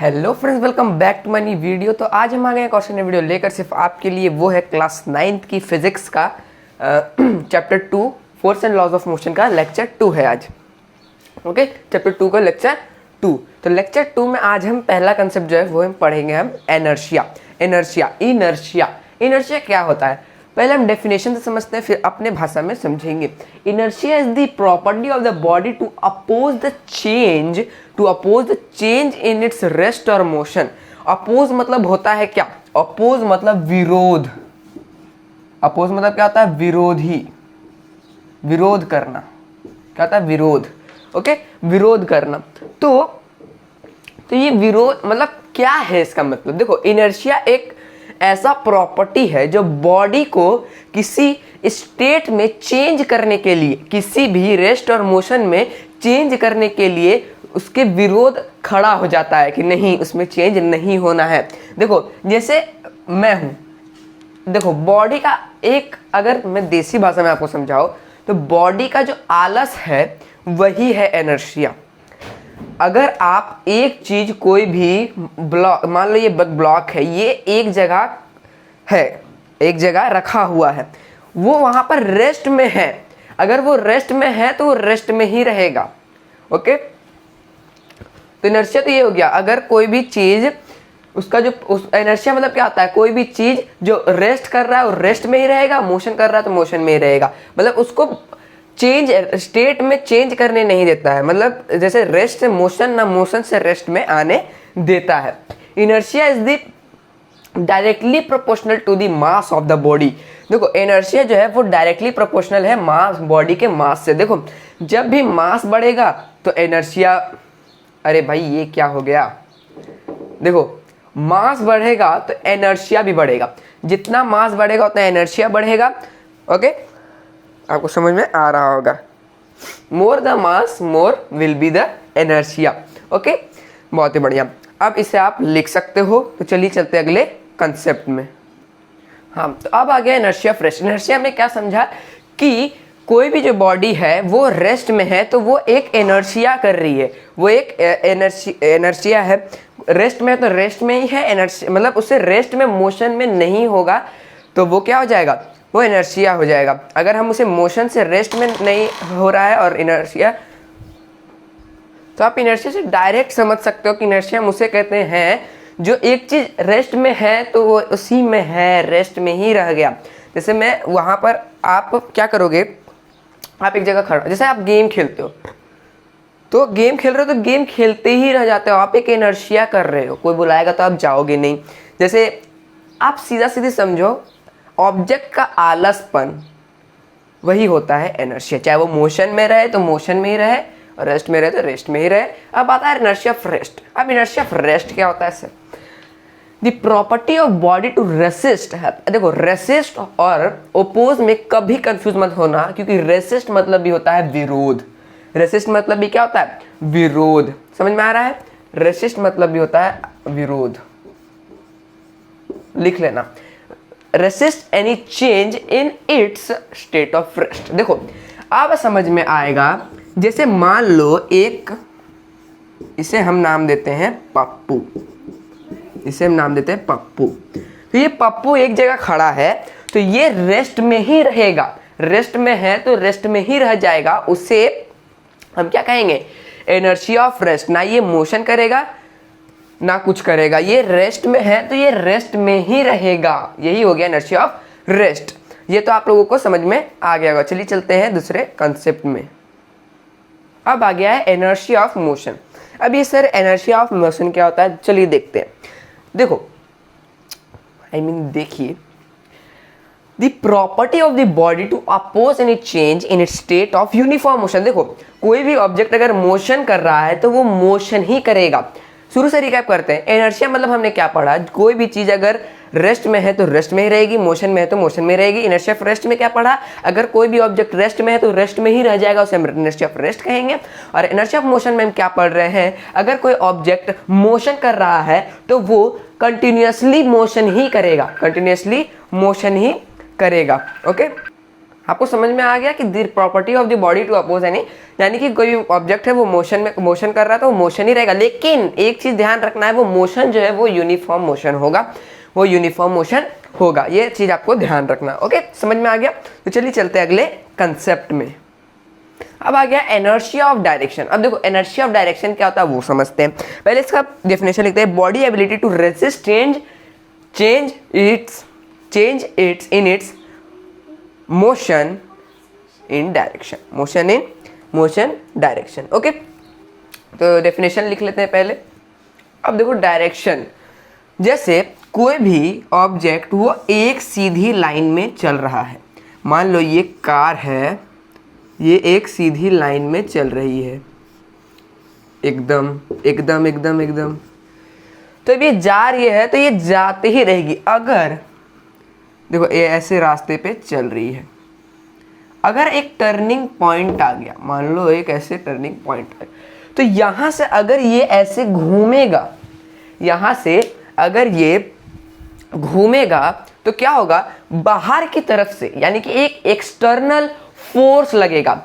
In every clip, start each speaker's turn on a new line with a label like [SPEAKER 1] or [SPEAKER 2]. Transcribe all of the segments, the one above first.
[SPEAKER 1] Hello friends, welcome back to my new video. तो आज हम आ गए क्वेश्चन वीडियो लेकर सिर्फ आपके लिए। वो है क्लास 9th की फिजिक्स का chapter 2 force and laws of motion का लेक्चर 2 है आज। ओके, चैप्टर 2 का लेक्चर 2। तो लेक्चर 2 में आज हम पहला कंसेप्ट जो है वो हम पढ़ेंगे हम इनर्शिया। इनर्शिया क्या होता है पहले हम डेफिनेशन से समझते हैं, फिर अपने भाषा में समझेंगे। Inertia is the property of the body to oppose the change in its rest और मोशन। अपोज मतलब होता है क्या? अपोज मतलब विरोध। अपोज मतलब क्या होता है? विरोधी, विरोध करना। क्या होता है? विरोध। ओके, विरोध करना। तो ये विरोध मतलब क्या है? इसका मतलब देखो, इनर्शिया एक ऐसा प्रॉपर्टी है जो बॉडी को किसी स्टेट में चेंज करने के लिए, किसी भी रेस्ट और मोशन में चेंज करने के लिए उसके विरोध खड़ा हो जाता है कि नहीं, उसमें चेंज नहीं होना है। देखो, जैसे मैं हूं, देखो बॉडी का एक, अगर मैं देसी भाषा में आपको समझाऊं तो बॉडी का जो आलस है वही है इनर्शिया। अगर आप एक चीज, कोई भी ब्लॉक, मान लो ये ब्लॉक है, ये एक जगह है, एक जगह रखा हुआ है, वो वहां पर रेस्ट में है। अगर वो रेस्ट में है तो वो रेस्ट में ही रहेगा। ओके, तो इनर्शिया तो ये हो गया। अगर कोई भी चीज, उसका जो इनर्शिया मतलब क्या होता है? कोई भी चीज जो रेस्ट कर रहा है वो रेस्ट में ही रहेगा, मोशन कर रहा है तो मोशन में ही रहेगा। मतलब उसको चेंज, स्टेट में चेंज करने नहीं देता है। मतलब जैसे रेस्ट से मोशन, ना मोशन से रेस्ट में आने देता है। Inertia is the directly proportional to the mass of the body. देखो, इनर्शिया जो है वो डायरेक्टली प्रोपोर्शनल है मास, बॉडी के मास से। देखो, जब भी मास बढ़ेगा तो इनर्शिया, अरे भाई ये क्या हो गया? देखो, मास बढ़ेगा तो इनर्शिया भी बढ़ेगा। जितना मास बढ़ेगा उतना इनर्शिया बढ़ेगा। ओके, आपको समझ में आ रहा होगा। More the mass more will be the inertia. Okay, बहुत ही बढ़िया। अब इसे आप लिख सकते हो। तो चलिए चलते अगले कंसेप्ट में। हाँ, तो अब आ गया इनर्शिया ऑफ रेस्ट। इनर्शिया में क्या समझा कि कोई भी जो बॉडी है वो रेस्ट में है तो वो एक इनर्शिया कर रही है, वो एक इनर्शिया है। रेस्ट में है तो रेस्ट में ही है। इनर्शिया मतलब उससे रेस्ट में, मोशन में नहीं होगा तो वो क्या हो जाएगा? वो इनर्शिया हो जाएगा। अगर हम उसे मोशन से रेस्ट में नहीं हो रहा है और इनर्शिया, तो आप इनर्शिया से डायरेक्ट समझ सकते हो कि इनर्शिया हम उसे कहते हैं जो एक चीज रेस्ट में है तो वो उसी में है, रेस्ट में ही रह गया। जैसे मैं वहां पर, आप क्या करोगे? आप एक जगह खड़ा, जैसे आप गेम खेलते हो, तो गेम खेल रहे हो तो गेम खेलते ही रह जाते हो, आप एक इनर्शिया कर रहे हो। कोई बुलाएगा तो आप जाओगे नहीं। जैसे आप सीधा सीधी समझो, ऑब्जेक्ट का आलसपन वही होता है इनर्शिया। चाहे वो मोशन में रहे तो मोशन में ही रहे, और रेस्ट में रहे तो रेस्ट में ही रहे। अब आता है इनर्शिया ऑफ रेस्ट। अब इनर्शिया ऑफ रेस्ट क्या होता है sir? The property of body to resist. देखो, रेसिस्ट और ओपोज में कभी कंफ्यूज मत होना, क्योंकि रेसिस्ट मतलब भी होता है विरोध। रेसिस्ट मतलब भी क्या होता है? विरोध। समझ में आ रहा है? रेसिस्ट मतलब भी होता है विरोध। लिख लेना, resist any change in its state of rest. देखो, अब समझ में आएगा। जैसे मान लो एक, इसे हम नाम देते हैं पप्पू, इसे हम नाम देते हैं पप्पू। तो ये पप्पू एक जगह खड़ा है तो ये रेस्ट में ही रहेगा। रेस्ट में है तो रेस्ट में ही रह जाएगा। उसे हम क्या कहेंगे? Inertia of rest. ना ये मोशन करेगा ना कुछ करेगा, ये रेस्ट में है तो ये रेस्ट में ही रहेगा। यही हो गया इनर्शिया ऑफ रेस्ट। ये तो आप लोगों को समझ में आ गया होगा। चलिए चलते हैं दूसरे कंसेप्ट में। अब आ गया है इनर्शिया ऑफ मोशन। अब ये सर इनर्शिया ऑफ मोशन क्या होता है? चलिए देखते हैं। देखो, देखिए, the property of the body to oppose any change in its state of uniform motion. देखो, कोई भी ऑब्जेक्ट अगर मोशन कर रहा है तो वो मोशन ही करेगा। शुरू से रिकैप करते हैं। इनर्शिया मतलब हमने क्या पढ़ा? कोई भी चीज अगर रेस्ट में है तो रेस्ट में ही रहेगी, मोशन में है तो मोशन में रहेगी। इनर्शिया ऑफ रेस्ट में क्या पढ़ा? अगर कोई भी ऑब्जेक्ट रेस्ट में है तो रेस्ट में ही रह जाएगा, उसे हम इनर्शिया ऑफ रेस्ट कहेंगे। और इनर्शिया ऑफ मोशन में हम क्या पढ़ रहे हैं? अगर कोई ऑब्जेक्ट मोशन कर रहा है तो वो कंटिन्यूअसली मोशन ही करेगा, कंटिन्यूअसली मोशन ही करेगा। ओके, आपको समझ में आ गया कि the property of the body to oppose any, यानी कि कोई ऑब्जेक्ट है वो मोशन कर रहा है तो वो मोशन ही रहेगा, लेकिन एक चीज ध्यान रखना है, वो मोशन जो है वो यूनिफॉर्म मोशन होगा, वो यूनिफॉर्म मोशन होगा, ये चीज आपको ध्यान रखना। ओके, समझ में आ गया। तो चलिए चलते हैं अगले कंसेप्ट में। अब आ गया इनर्शिया ऑफ डायरेक्शन। अब देखो इनर्शिया ऑफ डायरेक्शन क्या होता है वो समझते हैं। पहले इसका डेफिनेशन लिखते हैं, body ability to resist change its in its motion in direction. Okay, तो डेफिनेशन लिख लेते हैं पहले। अब देखो डायरेक्शन, जैसे कोई भी ऑब्जेक्ट वो एक सीधी लाइन में चल रहा है, मान लो ये कार है, ये एक सीधी लाइन में चल रही है, एकदम। तो अब ये जा रही है तो ये जाते ही रहेगी। अगर देखो ये ऐसे रास्ते पे चल रही है, अगर एक टर्निंग पॉइंट आ गया, मान लो एक ऐसे टर्निंग पॉइंट आ गया, तो यहां से अगर ये ऐसे घूमेगा, यहां से अगर ये घूमेगा तो क्या होगा, बाहर की तरफ से यानी कि एक एक्सटर्नल फोर्स लगेगा।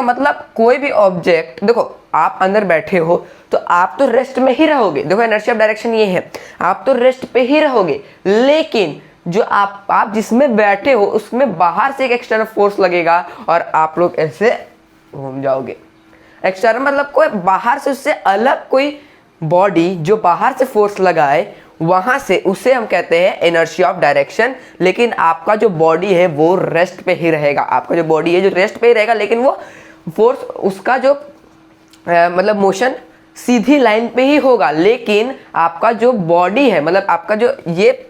[SPEAKER 1] मतलब कोई भी ऑब्जेक्ट, देखो आप अंदर बैठे हो तो आप तो रेस्ट में ही रहोगे, देखो इनर्शिया ऑफ डायरेक्शन ये है, आप तो रेस्ट पे ही रहोगे, लेकिन जो आप जिसमें बैठे हो उसमें बाहर से एक एक्सटर्नल फोर्स लगेगा और आप लोग ऐसे घूम जाओगे। एक्सटर्नल मतलब कोई बाहर से, उससे अलग कोई बॉडी जो बाहर से फोर्स लगाए, वहां से उसे हम कहते हैं इनर्शिया ऑफ डायरेक्शन। लेकिन आपका जो बॉडी है वो रेस्ट पे ही रहेगा, आपका जो बॉडी है जो रेस्ट पे ही रहेगा, लेकिन वो फोर्स उसका जो मतलब मोशन सीधी लाइन पे ही होगा, लेकिन आपका जो बॉडी है, मतलब आपका जो ये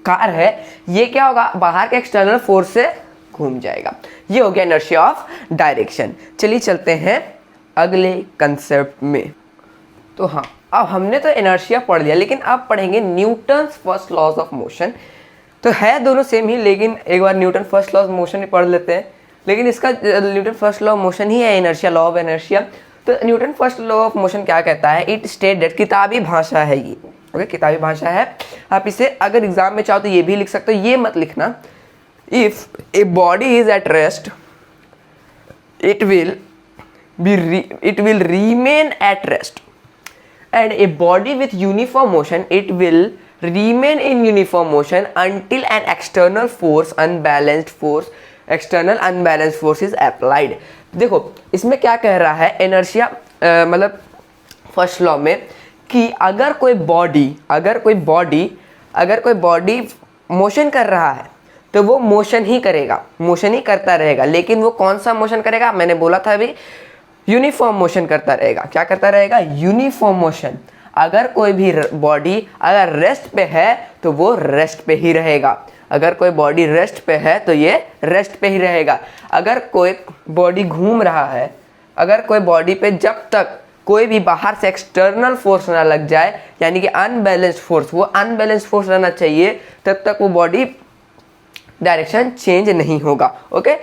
[SPEAKER 1] कार है, ये क्या होगा, बाहर के एक्सटर्नल फोर्स से घूम जाएगा। ये हो गया इनर्शिया ऑफ डायरेक्शन। चलिए चलते हैं अगले कंसेप्ट में। तो हाँ, अब हमने तो इनर्शिया पढ़ लिया, लेकिन अब पढ़ेंगे Newton's first laws of motion. तो है दोनों सेम ही, लेकिन एक बार Newton first law of motion भी पढ़ लेते हैं। लेकिन इसका Newton first law of motion ही है इनर्शिया, लॉ ऑफ इनर्शिया। तो Newton first law of motion क्या कहता है, इट स्टेट दैट, किताबी भाषा है ये, ओके, किताबी भाषा है। आप इसे अगर एग्जाम में चाहो तो ये भी लिख सकते हो, ये मत लिखना। If a body is at rest it will remain at rest, and a body with uniform motion, it will remain in uniform motion until an external unbalanced force is applied। देखो इसमें क्या कह रहा है इनर्शिया मतलब first law में, कि अगर कोई बॉडी मोशन कर रहा है तो वो मोशन ही करता रहेगा, लेकिन वो कौन सा मोशन करेगा, मैंने बोला था अभी, यूनिफॉर्म मोशन करता रहेगा। क्या करता रहेगा, यूनिफॉर्म मोशन। अगर कोई भी बॉडी अगर रेस्ट पे है तो वो रेस्ट पे ही रहेगा, अगर कोई बॉडी रेस्ट पे है तो ये रेस्ट पे ही रहेगा। अगर कोई बॉडी घूम रहा है, अगर कोई बॉडी पे जब तक कोई भी बाहर से एक्सटर्नल फोर्स ना लग जाए, यानी कि अनबैलेंस्ड फोर्स, वो अनबैलेंस्ड फोर्स रहना चाहिए, तब तक वो बॉडी डायरेक्शन चेंज नहीं होगा। ओके,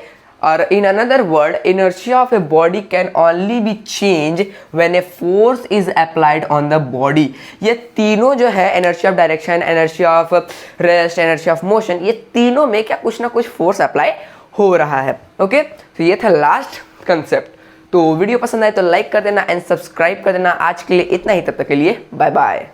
[SPEAKER 1] और in another word, inertia of a body can only B change when a force is applied on the body. ये तीनों जो है, inertia of direction, inertia of rest, inertia of motion, ये तीनों में क्या कुछ ना कुछ फोर्स अप्लाई हो रहा है। ओके, तो ये था लास्ट कंसेप्ट। तो वीडियो पसंद आए तो लाइक कर देना एंड सब्सक्राइब कर देना। आज के लिए इतना ही, तब तक के लिए बाय बाय।